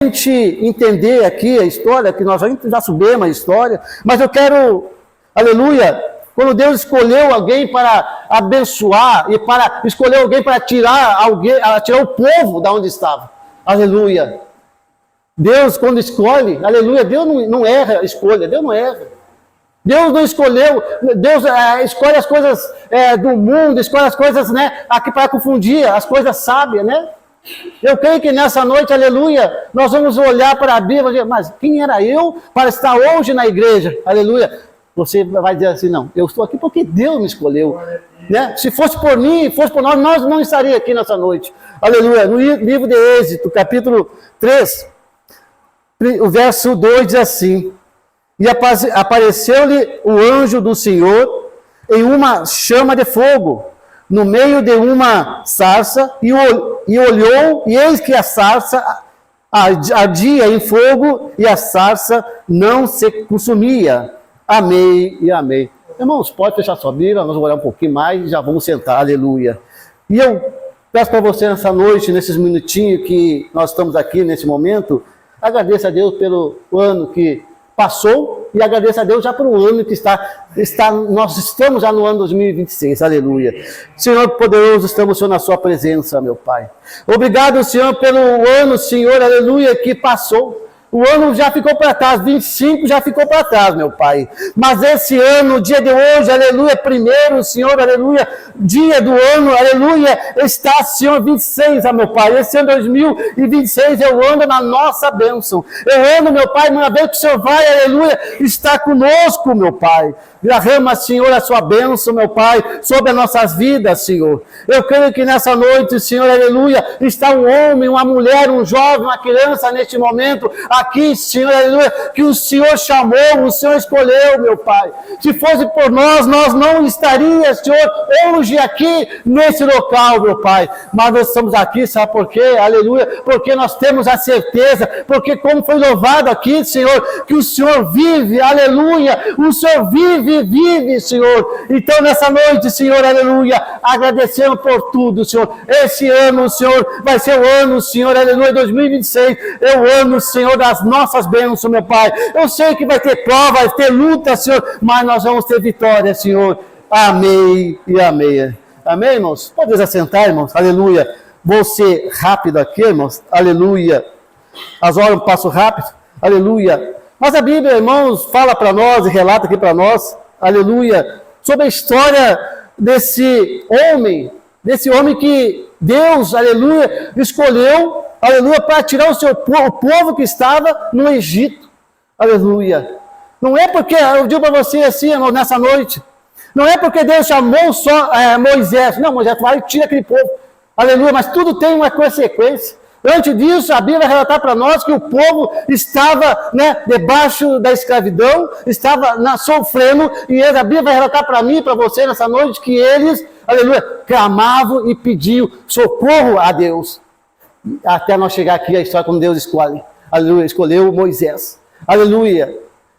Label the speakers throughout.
Speaker 1: gente entender aqui a história, que nós já sabemos a história, mas eu quero, aleluia, quando Deus escolheu alguém para abençoar e para escolher alguém para tirar o povo da onde estava, aleluia. Deus, quando escolhe, aleluia, Deus não erra a escolha, Deus não erra. Deus não escolheu, Deus escolhe as coisas do mundo, escolhe as coisas, né, aqui para confundir, as coisas sábias, né? Eu creio que nessa noite, aleluia, nós vamos olhar para a Bíblia e dizer, mas quem era eu para estar hoje na igreja? Aleluia. Você vai dizer assim, não, eu estou aqui porque Deus me escolheu. Né? Se fosse por mim, fosse por nós não estaríamos aqui nessa noite. Aleluia. No livro de Êxodo, capítulo 3, o verso 2 diz assim, e apareceu-lhe o anjo do Senhor em uma chama de fogo, no meio de uma sarça, e olhou, e eis que a sarça ardia em fogo, e a sarça não se consumia. Amém e amém. Irmãos, pode fechar sua Bíblia, nós vamos orar um pouquinho mais e já vamos sentar, aleluia. E eu peço para você nessa noite, nesses minutinhos que nós estamos aqui nesse momento, agradeça a Deus pelo ano que passou e agradeça a Deus já por um ano que nós estamos já no ano 2026, aleluia. Senhor poderoso, estamos, Senhor, na sua presença, meu Pai. Obrigado, Senhor, pelo ano, Senhor, aleluia, que passou. O ano já ficou para trás, 25 já ficou para trás, meu Pai. Mas esse ano, o dia de hoje, aleluia, primeiro, Senhor, aleluia, dia do ano, aleluia, está, Senhor, 26, meu Pai. Esse ano 2026 eu ando na nossa bênção. Eu ando, meu Pai, uma vez que o Senhor vai, aleluia, está conosco, meu Pai. Derrama, Senhor, a sua bênção, meu Pai, sobre as nossas vidas, Senhor. Eu creio que nessa noite, Senhor, aleluia, está um homem, uma mulher, um jovem, uma criança neste momento, aqui, Senhor, aleluia, que o Senhor chamou, o Senhor escolheu, meu Pai. Se fosse por nós não estaríamos, Senhor, hoje aqui, nesse local, meu Pai. Mas nós estamos aqui, sabe por quê? Aleluia, porque nós temos a certeza, porque como foi louvado aqui, Senhor, que o Senhor vive, aleluia, o Senhor vive, Senhor. Então, nessa noite, Senhor, aleluia, agradecemos por tudo, Senhor. Esse ano, Senhor, vai ser o ano, Senhor, aleluia, 2026, é o ano, Senhor, das nossas bênçãos, meu Pai. Eu sei que vai ter prova, vai ter luta, Senhor, mas nós vamos ter vitória, Senhor. Amém e amém. Amém, irmãos? Pode assentar, irmãos, aleluia. Vou ser rápido aqui, irmãos, aleluia. As horas eu passo rápido, aleluia. Mas a Bíblia, irmãos, fala para nós e relata aqui para nós, aleluia, sobre a história desse homem que Deus, aleluia, escolheu, aleluia, para tirar o povo que estava no Egito, aleluia. Não é porque, eu digo para você assim, irmão, nessa noite, não é porque Deus chamou só Moisés, não, Moisés vai e tira aquele povo, aleluia, mas tudo tem uma consequência. Antes disso, a Bíblia vai relatar para nós que o povo estava, né, debaixo da escravidão, estava sofrendo, e a Bíblia vai relatar para mim e para você nessa noite que eles, aleluia, clamavam e pediam socorro a Deus. Até nós chegar aqui a história como Deus escolhe, aleluia, escolheu Moisés, aleluia.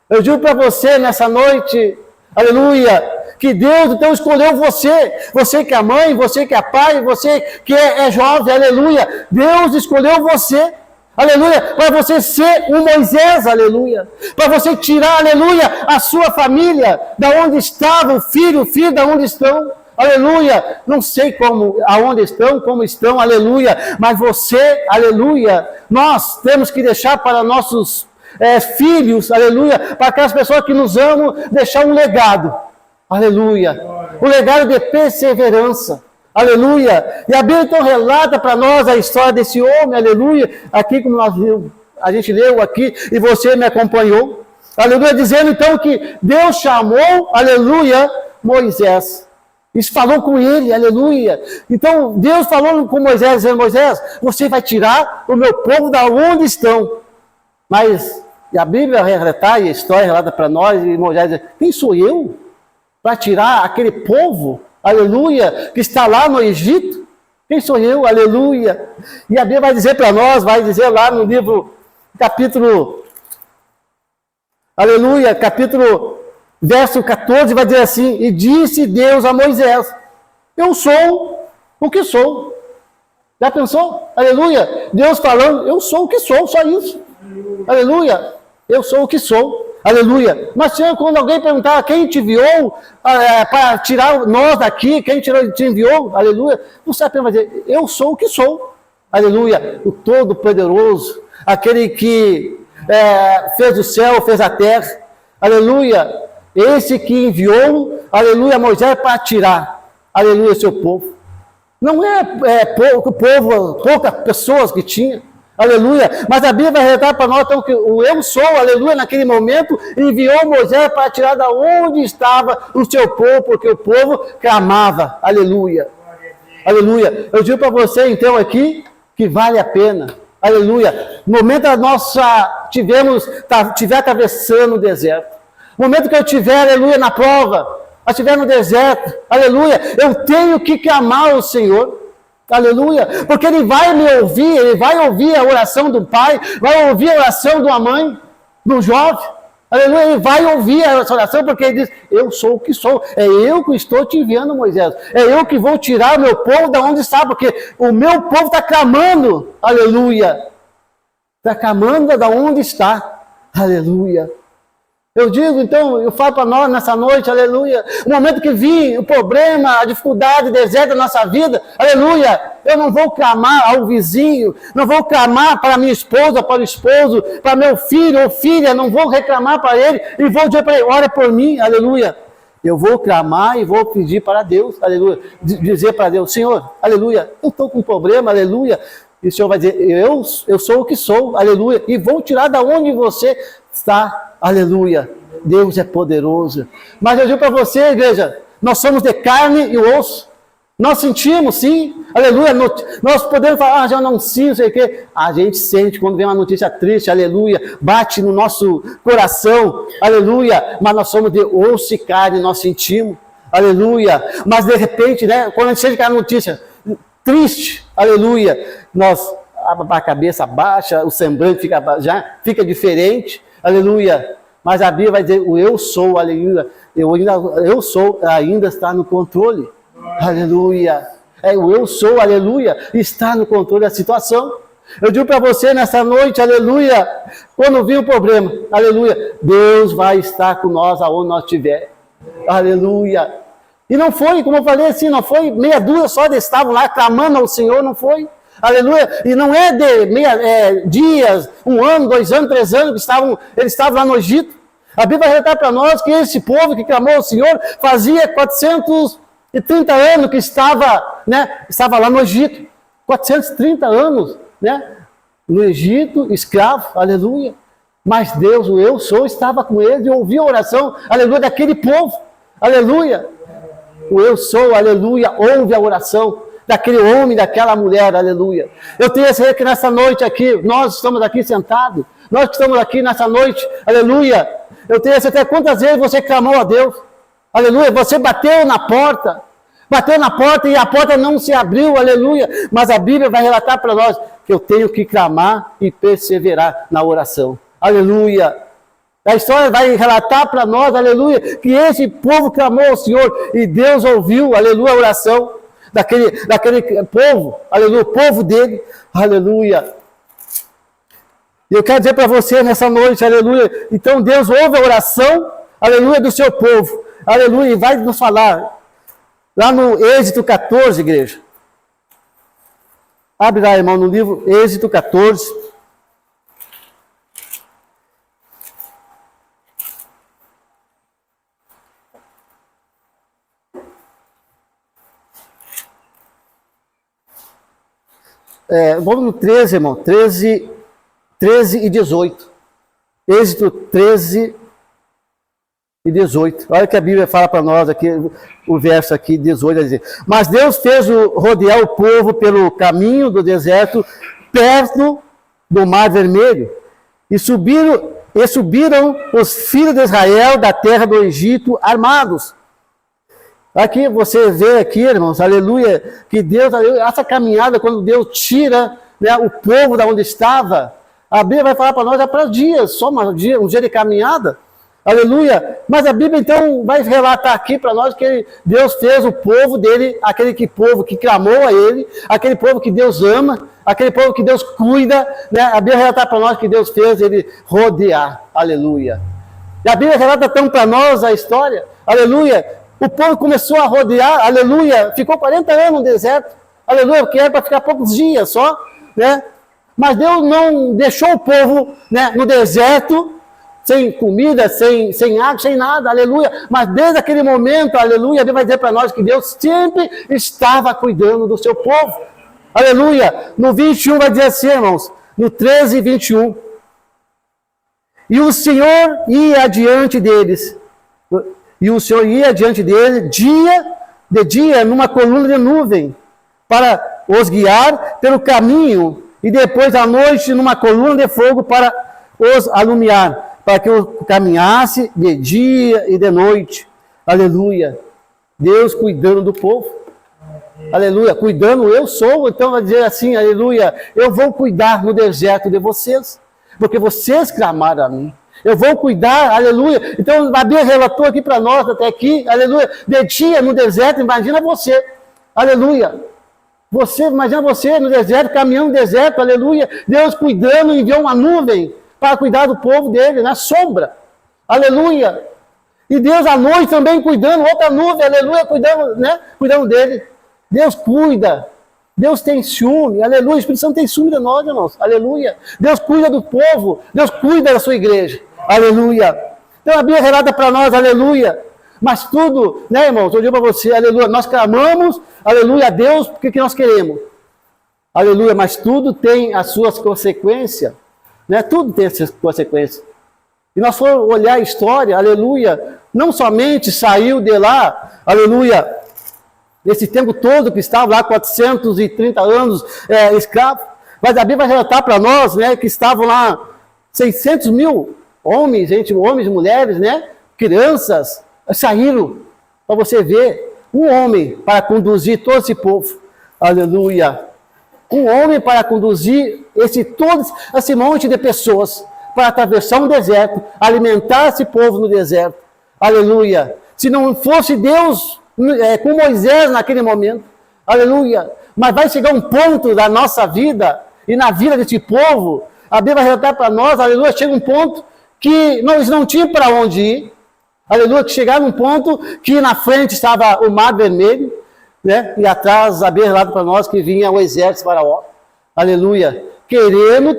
Speaker 1: Eu digo para você nessa noite, aleluia, que Deus então escolheu você que é mãe, você que é pai, você que é jovem, aleluia. Deus escolheu você, aleluia, para você ser um Moisés, aleluia. Para você tirar, aleluia, a sua família, da onde estava o filho da onde estão. Aleluia, não sei aonde estão, como estão, aleluia, mas você, aleluia, nós temos que deixar para nossos filhos, aleluia, para aquelas pessoas que nos amam, deixar um legado. Aleluia. O legado de perseverança. Aleluia. E a Bíblia então relata para nós a história desse homem. Aleluia. Aqui como a gente leu aqui e você me acompanhou. Aleluia. Dizendo então que Deus chamou, aleluia, Moisés. Isso falou com ele, aleluia. Então Deus falou com Moisés, dizendo, Moisés, você vai tirar o meu povo da onde estão. Mas e a Bíblia relata e a história relata para nós e Moisés diz, quem sou eu? Para tirar aquele povo, aleluia, que está lá no Egito? Quem sou eu? Aleluia. E a Bíblia vai dizer para nós, vai dizer lá no livro, capítulo, aleluia, capítulo, verso 14, vai dizer assim, e disse Deus a Moisés, eu sou o que sou. Já pensou? Aleluia. Deus falando, eu sou o que sou, só isso. Aleluia. Eu sou o que sou. Aleluia. Mas Senhor, quando alguém perguntar quem te enviou para tirar nós daqui, quem te enviou, aleluia, você apenas vai dizer, eu sou o que sou. Aleluia. O Todo-Poderoso, aquele que fez o céu, fez a terra. Aleluia. Esse que enviou, aleluia, Moisés para tirar, aleluia, seu povo. Não poucas pessoas que tinha, aleluia, mas a Bíblia vai relatar para nós então, que o eu sou, aleluia, naquele momento, enviou Moisés para tirar da onde estava o seu povo, porque o povo clamava, aleluia, aleluia. Eu digo para você então aqui, que vale a pena, aleluia. No momento da nossa, estiver atravessando o deserto, no momento que eu estiver, aleluia, na prova, eu estiver no deserto, aleluia, eu tenho que clamar ao Senhor, aleluia, porque Ele vai me ouvir, Ele vai ouvir a oração do pai, vai ouvir a oração de uma mãe, do jovem, aleluia, Ele vai ouvir essa oração, porque Ele diz, eu sou o que sou, é eu que estou te enviando, Moisés, é eu que vou tirar o meu povo da onde está, porque o meu povo está clamando, aleluia, está clamando da onde está, aleluia. Eu digo, então, eu falo para nós nessa noite, aleluia, o momento que vir o problema, a dificuldade, o deserto da nossa vida, aleluia, eu não vou clamar ao vizinho, não vou clamar para minha esposa, para o esposo, para meu filho ou filha, não vou reclamar para ele e vou dizer para ele, ora por mim, aleluia. Eu vou clamar e vou pedir para Deus, aleluia, dizer para Deus, Senhor, aleluia, eu estou com um problema, aleluia, e o Senhor vai dizer, eu sou o que sou, aleluia, e vou tirar da onde você está, aleluia, Deus é poderoso. Mas eu digo para você, igreja, nós somos de carne e osso, nós sentimos sim, aleluia, nós podemos falar, já não sinto, não sei o quê, a gente sente quando vem uma notícia triste, aleluia, bate no nosso coração, aleluia, mas nós somos de osso e carne, nós sentimos, aleluia, mas de repente, né, quando a gente sente aquela notícia triste, aleluia, nós, a cabeça baixa, o semblante já fica diferente, aleluia, mas a Bíblia vai dizer, o eu sou, aleluia, eu sou, ainda está no controle, aleluia, o eu sou, aleluia, está no controle da situação. Eu digo para você nessa noite, aleluia, quando vir o problema, aleluia, Deus vai estar com nós aonde nós estiver, aleluia. E não foi, como eu falei assim, não foi meia dúzia só de estavam lá clamando ao Senhor, não foi. Aleluia, e não é de dias, 1 ano, 2 anos, 3 anos, que eles estavam lá no Egito. A Bíblia vai relatar para nós que esse povo que clamou ao Senhor fazia 430 anos que estava lá no Egito. 430 anos, né? No Egito, escravo, aleluia. Mas Deus, o eu sou, estava com eles e ouvia a oração, aleluia, daquele povo, aleluia. O eu sou, aleluia, ouve a oração daquele homem, daquela mulher, aleluia. Eu tenho certeza que nessa noite aqui, nós estamos aqui sentados, nós que estamos aqui nessa noite, aleluia, eu tenho certeza quantas vezes você clamou a Deus, aleluia, você bateu na porta e a porta não se abriu, aleluia, mas a Bíblia vai relatar para nós que eu tenho que clamar e perseverar na oração, aleluia. A história vai relatar para nós, aleluia, que esse povo clamou ao Senhor e Deus ouviu, aleluia, a oração daquele povo, aleluia, o povo dele, aleluia. E eu quero dizer para você nessa noite, aleluia, então Deus ouve a oração, aleluia, do seu povo, aleluia, e vai nos falar, lá no Êxodo 14, igreja. Abre lá, irmão, no livro Êxodo 14. Vamos no 13, irmão, 13 e 18. Êxodo 13 e 18. Olha que a Bíblia fala para nós aqui, o verso aqui, 18, vai dizer, mas Deus fez rodear o povo pelo caminho do deserto, perto do Mar Vermelho, e subiram os filhos de Israel da terra do Egito armados. Aqui você vê aqui, irmãos, aleluia, que Deus, aleluia, essa caminhada, quando Deus tira, né, o povo da onde estava, a Bíblia vai falar para nós, é para dias, só um dia de caminhada, Aleluia. Mas a Bíblia então vai relatar aqui para nós que Deus fez o povo dele, aquele povo que clamou a ele, aquele povo que Deus ama, aquele povo que Deus cuida, né? A Bíblia relata para nós que Deus fez ele rodear. Aleluia. E a Bíblia relata então para nós a história. Aleluia. O povo começou a rodear. Aleluia. Ficou 40 anos no deserto. Aleluia. Porque era para ficar poucos dias só, né? Mas Deus não deixou o povo, né, no deserto, sem comida, sem água, sem nada, aleluia. Mas desde aquele momento, aleluia, Deus vai dizer para nós que Deus sempre estava cuidando do seu povo. Aleluia. No 21 vai dizer assim, irmãos, no 13 e 21. E o Senhor ia adiante deles. E o Senhor ia adiante deles, de dia, numa coluna de nuvem, para os guiar pelo caminho, e depois à noite, numa coluna de fogo, para os alumiar, para que eu caminhasse de dia e de noite. Aleluia. Deus cuidando do povo. Aleluia. Cuidando, eu sou. Então vai dizer assim, aleluia. Eu vou cuidar no deserto de vocês, porque vocês clamaram a mim. Eu vou cuidar, aleluia. Então a Bíblia relatou aqui para nós, até aqui, aleluia. De dia no deserto, imagina você. Aleluia. Imagina você no deserto, caminhando no deserto, aleluia. Deus cuidando, enviou uma nuvem para cuidar do povo dele, na sombra. Aleluia. E Deus à noite também cuidando, outra nuvem, aleluia, cuidando, né? Cuidando dele. Deus cuida. Deus tem ciúme, aleluia. O Espírito Santo tem ciúme de nós, irmãos, aleluia. Deus cuida do povo, Deus cuida da sua igreja, aleluia. Então a Bíblia relata para nós, aleluia. Mas tudo, né, irmãos, eu digo para você, aleluia, nós clamamos, aleluia, a Deus, porque que nós queremos. Aleluia, mas tudo tem as suas consequências, né? Tudo tem as suas consequências. E nós formos olhar a história, aleluia, não somente saiu de lá, aleluia, esse tempo todo que estava lá, 430 anos escravo, mas a Bíblia vai relatar para nós, né, que estavam lá 600 mil homens, homens e mulheres, né, crianças, saíram, para você ver, um homem para conduzir todo esse povo, aleluia, um homem para conduzir todo esse monte de pessoas, para atravessar um deserto, alimentar esse povo no deserto, aleluia. Se não fosse Deus com Moisés naquele momento, aleluia, mas vai chegar um ponto da nossa vida e na vida desse povo, a Bíblia vai relatar para nós, aleluia, chega um ponto que eles não tinham para onde ir, aleluia, que chegaram num ponto que na frente estava o Mar Vermelho, né, e atrás a Bíblia relata para nós que vinha o exército faraó, aleluia, querendo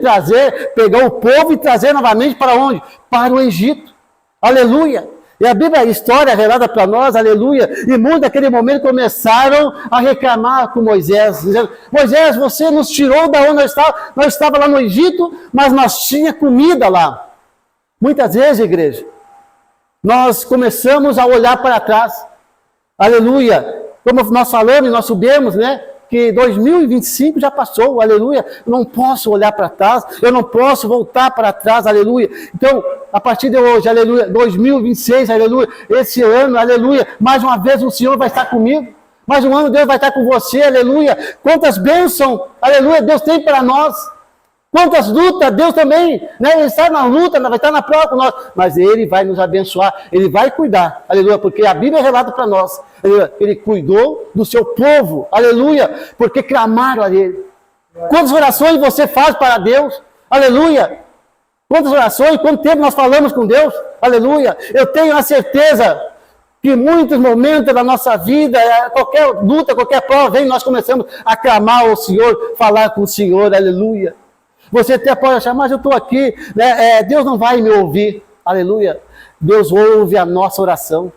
Speaker 1: pegar o povo e trazer novamente para onde? Para o Egito, aleluia. E a Bíblia, a história relata para nós, aleluia, e muitos naquele momento começaram a reclamar com Moisés, dizendo, Moisés, você nos tirou da onde nós estávamos lá no Egito, mas nós tinha comida lá. Muitas vezes, igreja, nós começamos a olhar para trás, aleluia, como nós falamos, nós subimos, né, que 2025 já passou, aleluia, eu não posso olhar para trás, eu não posso voltar para trás, aleluia. Então, a partir de hoje, aleluia, 2026, aleluia, esse ano, aleluia, mais uma vez o Senhor vai estar comigo, mais um ano Deus vai estar com você, aleluia. Quantas bênçãos, aleluia, Deus tem para nós. Quantas lutas, Deus também, né? Ele está na luta, vai estar na prova com nós, mas Ele vai nos abençoar, Ele vai cuidar, aleluia, porque a Bíblia relata para nós, aleluia, Ele cuidou do seu povo, aleluia, porque clamaram a Ele. Quantas orações você faz para Deus, aleluia, quantas orações, quanto tempo nós falamos com Deus, aleluia, eu tenho a certeza que muitos momentos da nossa vida, qualquer luta, qualquer prova, vem, nós começamos a clamar ao Senhor, falar com o Senhor, aleluia. Você até pode achar, mas eu estou aqui, né? Deus não vai me ouvir, aleluia. Deus ouve a nossa oração.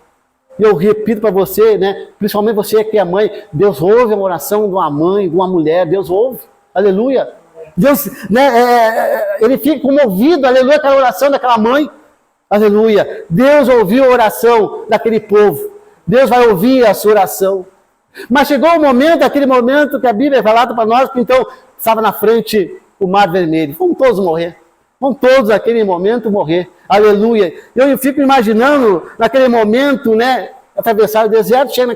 Speaker 1: E eu repito para você, né? Principalmente você que é mãe, Deus ouve a oração de uma mãe, de uma mulher, Deus ouve, aleluia. Deus, né? Ele fica comovido, aleluia, aquela oração daquela mãe, aleluia. Deus ouviu a oração daquele povo, Deus vai ouvir a sua oração. Mas chegou o momento, aquele momento que a Bíblia relata para nós, que então estava na frente o Mar Vermelho, vamos todos morrer, vamos todos naquele momento morrer, aleluia. Eu fico imaginando naquele momento, né, atravessar o deserto, chega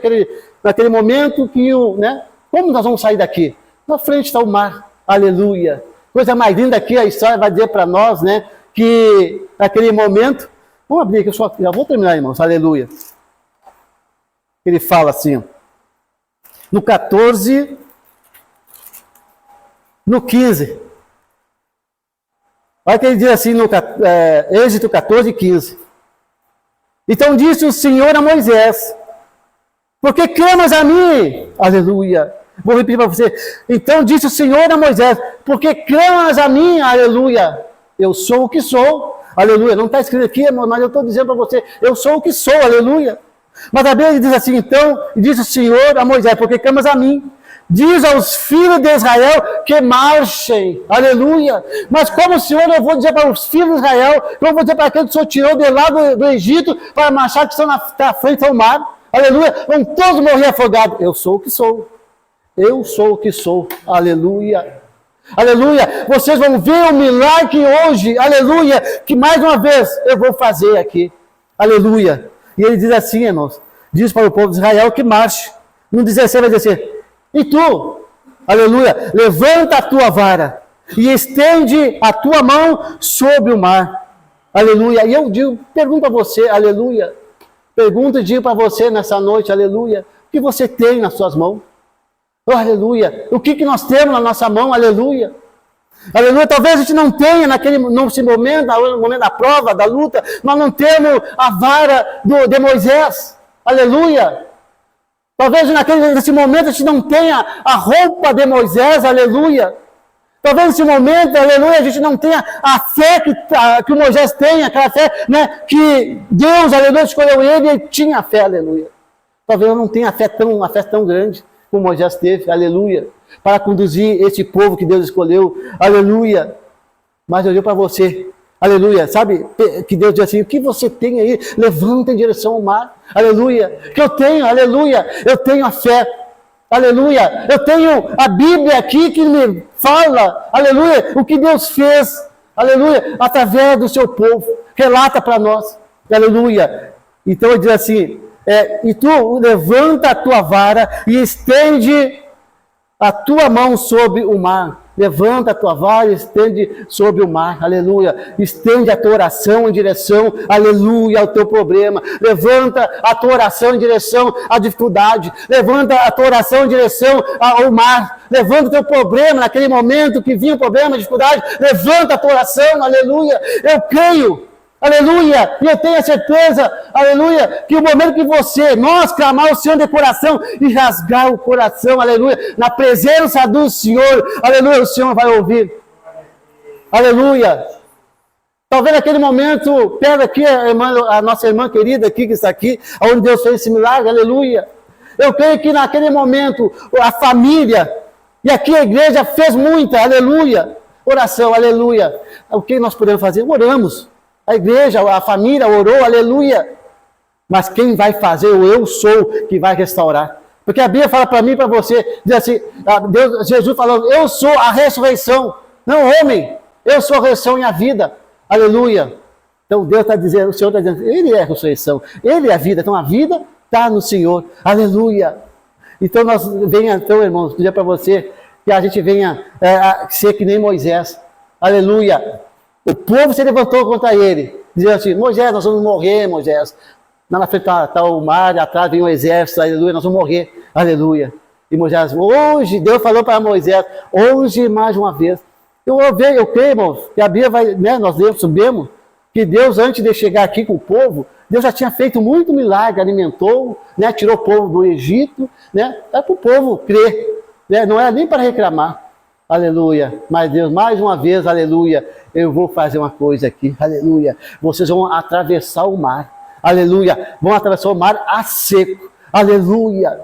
Speaker 1: naquele momento que, né, como nós vamos sair daqui? Na frente está o mar, aleluia. Coisa mais linda aqui, a história vai dizer para nós, né, que naquele momento, Vamos abrir aqui, eu já vou terminar, irmãos, aleluia. Ele fala assim, ó, no 14, no 15. Olha que ele diz assim, no Êxodo 14, 15. Então disse o Senhor a Moisés, porque clamas a mim? Aleluia. Vou repetir para você. Então disse o Senhor a Moisés, porque clamas a mim? Aleluia. Eu sou o que sou. Aleluia. Não está escrito aqui, mas eu estou dizendo para você, eu sou o que sou. Aleluia. Mas a Bíblia diz assim, então, disse o Senhor a Moisés, porque clamas a mim? Diz aos filhos de Israel que marchem, aleluia. Mas como, Senhor, eu vou dizer para os filhos de Israel, eu vou dizer para aqueles que o Senhor tirou de lá do Egito, para marchar que estão na frente ao mar, aleluia, vão todos morrer afogados. Eu sou o que sou, eu sou o que sou, aleluia. Aleluia, vocês vão ver o milagre hoje, aleluia, que mais uma vez eu vou fazer aqui, aleluia. E ele diz assim, irmãos, diz para o povo de Israel que marche. No 16 vai dizer assim, e tu, aleluia, levanta a tua vara e estende a tua mão sobre o mar, aleluia. E eu digo, pergunto a você, aleluia, pergunto e digo para você nessa noite, aleluia, o que você tem nas suas mãos? Oh, aleluia, o que nós temos na nossa mão, aleluia. Aleluia, talvez a gente não tenha nesse momento, no momento da prova, da luta, nós não temos a vara de Moisés, aleluia. Talvez nesse momento a gente não tenha a roupa de Moisés, aleluia. Talvez nesse momento, aleluia, a gente não tenha a fé que o Moisés tem, aquela fé, né, que Deus, aleluia, escolheu ele e tinha fé, aleluia. Talvez eu não tenha uma fé tão grande como Moisés teve, aleluia, para conduzir esse povo que Deus escolheu, aleluia. Mas eu digo para você, aleluia, sabe, que Deus diz assim, o que você tem aí, levanta em direção ao mar, aleluia, que eu tenho, aleluia, eu tenho a fé, aleluia, eu tenho a Bíblia aqui que me fala, aleluia, o que Deus fez, aleluia, através do seu povo, relata para nós, aleluia. Então ele diz assim, e tu levanta a tua vara e estende a tua mão sobre o mar. Levanta a tua vara e estende sobre o mar, aleluia. Estende a tua oração em direção, aleluia, ao teu problema. Levanta a tua oração em direção à dificuldade. Levanta a tua oração em direção ao mar. Levanta o teu problema naquele momento que vinha o problema, a dificuldade. Levanta a tua oração, aleluia. Eu creio. Aleluia, e eu tenho a certeza, aleluia, que o momento que nós clamar o Senhor de coração e rasgar o coração, aleluia, na presença do Senhor, aleluia, o Senhor vai ouvir, aleluia. Talvez naquele momento, pega aqui a nossa irmã querida aqui, que está aqui, onde Deus fez esse milagre, aleluia. Eu creio que naquele momento, a família, e aqui a igreja fez muita, aleluia, oração, aleluia. O que nós podemos fazer? Oramos. A igreja, a família orou, aleluia. Mas quem vai fazer o eu sou que vai restaurar? Porque a Bíblia fala para mim e para você, diz assim, Jesus falou, eu sou a ressurreição, não homem, eu sou a ressurreição e a vida, aleluia. Então Deus está dizendo, o Senhor está dizendo, Ele é a ressurreição, Ele é a vida, então a vida está no Senhor, aleluia. Então então irmãos, dizer para você, que a gente venha ser que nem Moisés, aleluia. O povo se levantou contra ele, dizendo assim, Moisés, nós vamos morrer, Moisés. Lá na frente está o mar, atrás vem o exército, aleluia, nós vamos morrer, aleluia. E Moisés, hoje, Deus falou para Moisés, hoje mais uma vez. Eu creio, irmãos, que a Bíblia vai, né, nós sabemos que Deus, antes de chegar aqui com o povo, Deus já tinha feito muito milagre, alimentou, né, tirou o povo do Egito, né, é para o povo crer, né, não é nem para reclamar. Aleluia, mas Deus, mais uma vez, aleluia, eu vou fazer uma coisa aqui, aleluia, vocês vão atravessar o mar, aleluia, vão atravessar o mar a seco, aleluia.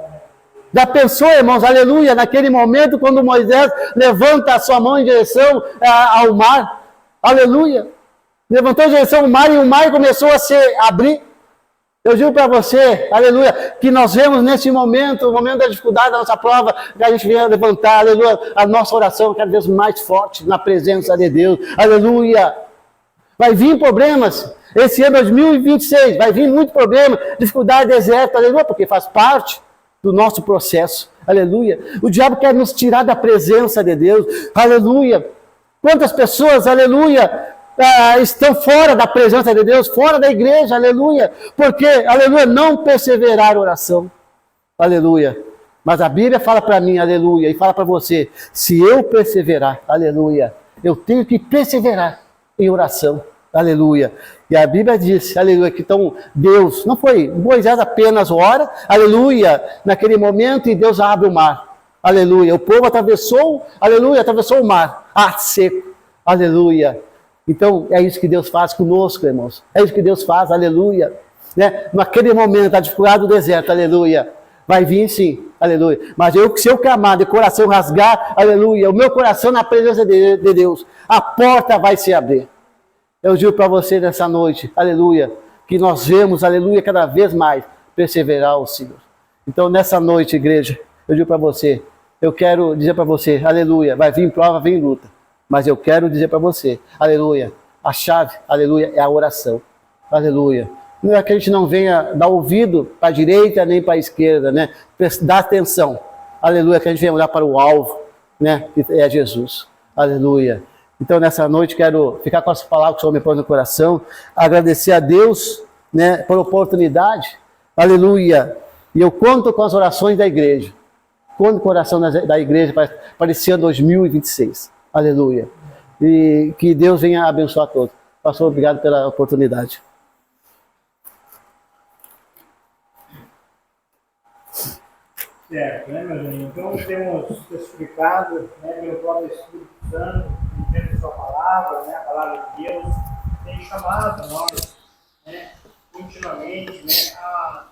Speaker 1: Já pensou, irmãos, aleluia, naquele momento quando Moisés levanta a sua mão em direção ao mar, aleluia, levantou em direção ao mar e o mar começou a se abrir. Eu digo para você, aleluia, que nós vemos nesse momento, o momento da dificuldade da nossa prova, que a gente venha levantar, aleluia, a nossa oração cada vez mais forte na presença de Deus, aleluia. Vai vir problemas, esse ano 2026, vai vir muito problema, dificuldade, deserto, aleluia, porque faz parte do nosso processo, aleluia. O diabo quer nos tirar da presença de Deus, aleluia. Quantas pessoas, aleluia, estão fora da presença de Deus, fora da igreja, aleluia. Porque, aleluia, não perseveraram em oração, aleluia. Mas a Bíblia fala para mim, aleluia, e fala para você, se eu perseverar, aleluia, eu tenho que perseverar em oração, aleluia. E a Bíblia diz, aleluia, que então Deus, não foi, Moisés apenas ora, aleluia, naquele momento e Deus abre o mar, aleluia. O povo atravessou, aleluia, atravessou o mar, seco, aleluia. Então é isso que Deus faz conosco, irmãos, é isso que Deus faz, aleluia. Né? Naquele momento, a dificuldade do deserto, aleluia. Vai vir sim, aleluia. Mas se eu clamar de coração, rasgar, aleluia, o meu coração na presença de Deus, a porta vai se abrir. Eu digo para você nessa noite, aleluia, que nós vemos, aleluia, cada vez mais perseverar o Senhor. Então nessa noite, igreja, eu digo para você, eu quero dizer para você, aleluia, vai vir prova, vai vir luta. Mas eu quero dizer para você, aleluia, a chave, aleluia, é a oração. Aleluia. Não é que a gente não venha dar ouvido para a direita nem para a esquerda, né? Dar atenção. Aleluia, que a gente venha olhar para o alvo, né? Que é Jesus. Aleluia. Então, nessa noite, quero ficar com as palavras que o Senhor me pôs no coração, agradecer a Deus, né? Por oportunidade. Aleluia. E eu conto com as orações da igreja. Conto com a oração da igreja para esse ano 2026. Aleluia. E que Deus venha abençoar a todos. Pastor, obrigado pela oportunidade.
Speaker 2: Certo, né, meu amigo? Então temos testificado, né, pelo próprio Espírito Santo, entendendo sua palavra, né, a palavra de Deus, tem chamado nós, né, continuamente, né, a